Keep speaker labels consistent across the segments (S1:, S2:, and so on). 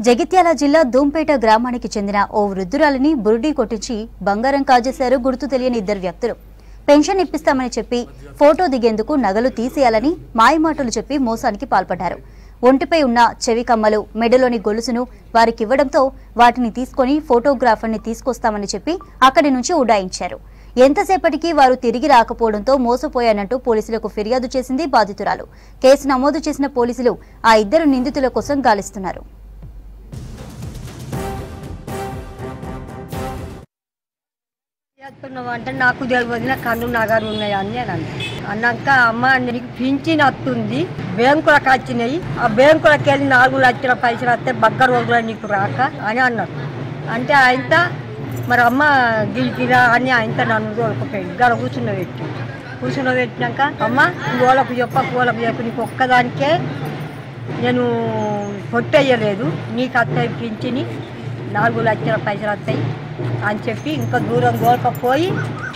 S1: జగిత్యాల జిల్లా దూంపేట గ్రామానికి చెందిన ఓ వృద్ధురాలిని బురుడీ కొట్టించి బంగారం కాజేశారు గుర్తు తెలియని ఇద్దరు వ్యక్తులు. పెన్షన్ ఇప్పిస్తామని చెప్పి ఫోటో దిగేందుకు నగలు తీసేయాలని మాయమాటలు చెప్పి మోసానికి పాల్పడ్డారు. ఒంటిపై ఉన్న చెవి కమ్మలు, మెడలోని గొలుసును వారికివ్వడంతో వాటిని తీసుకుని ఫోటోగ్రాఫర్ని తీసుకొస్తామని చెప్పి అక్కడి నుంచి ఉడాయించారు. ఎంతసేపటికి వారు తిరిగి రాకపోవడంతో మోసపోయానంటూ పోలీసులకు ఫిర్యాదు చేసింది బాధితురాలు. కేసు నమోదు చేసిన పోలీసులు ఆ ఇద్దరు నిందితుల కోసం గాలిస్తున్నారు.
S2: అంటే నాకు తెలియదు, కన్ను నగరు ఉన్నాయి అని అన్నాక అమ్మ నీకు పింఛన్ వస్తుంది, బ్యాంకులకు వచ్చినాయి, ఆ బ్యాంకులకు వెళ్ళి 4 లక్షల పైసలు వస్తే బగ్గ రోజులు నీకు రాక అని అన్నారు. అంటే ఆయన మరి అమ్మ గిరికిరా అని ఆయన నన్ను తోలుకుపోయింది. గడ కూర్చున్నబెట్టినాక అమ్మ పూలకు చెప్పు నీకు ఒక్కదానికే నేను కొట్టేయలేదు, నీకు వస్తాయి పింఛని 4 లక్షల పైసలు వస్తాయి అని చెప్పి ఇంకా దూరం దోలకపోయి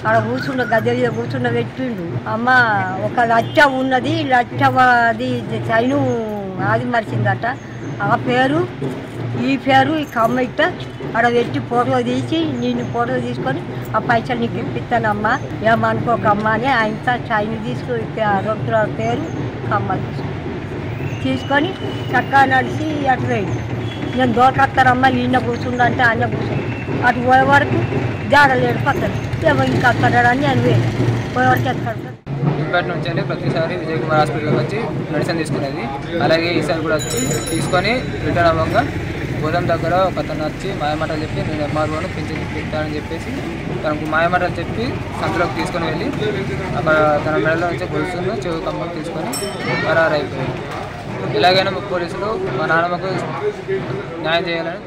S2: అక్కడ గద్దె మీద కూర్చున్నబెట్టిండు. అమ్మ 1 లక్ష ఉన్నది, లక్షది చైను అది మరిచిందట. ఆ పేరు ఈ పేరు ఈ కమ్మ ఇట్ట అక్కడ పెట్టి ఫోటో తీసి నేను ఫోటో తీసుకొని ఆ పైసలు నీకు ఇప్పిస్తానమ్మా, ఏమనుకోకమ్మా అని ఆయన చైను తీసుకొని రొద్దుల పేరు కమ్మ తీసుకొని చక్కగా నడిచి అటు వేయండి. నేను దోరకత్తారమ్మా ఈయన కూర్చుండంటే ఆయన కూర్చుంది. అటు పోయే వరకు జాడలేడు పక్కన ఏమో ఇంకా వస్తాడని నేను పోయే వరకు ఎత్తాడు.
S3: ఇప్పటి నుంచి అంటే ప్రతిసారి విజయ్ కుమార్ హాస్పిటల్కి వచ్చి మెడిసిన్ తీసుకునేది. అలాగే ఈసారి కూడా వచ్చి తీసుకొని రిటర్న్ అవ్వగా గోదాం దగ్గర ఒక అతను వచ్చి మాయమాటలు చెప్పి నేను ఎంఆర్ఓను పింఛన్ ఇప్పిస్తానని చెప్పేసి తనకు మాయమాటలు చెప్పి సంతలోకి తీసుకొని వెళ్ళి అక్కడ తన మెడలో నుంచి గొలుసును చెవి కమ్మకు తీసుకొని పరారైపోయాయి. ఇలాగైనా పోలీసులు మా నాన్నమ్మకు న్యాయం చేయాలని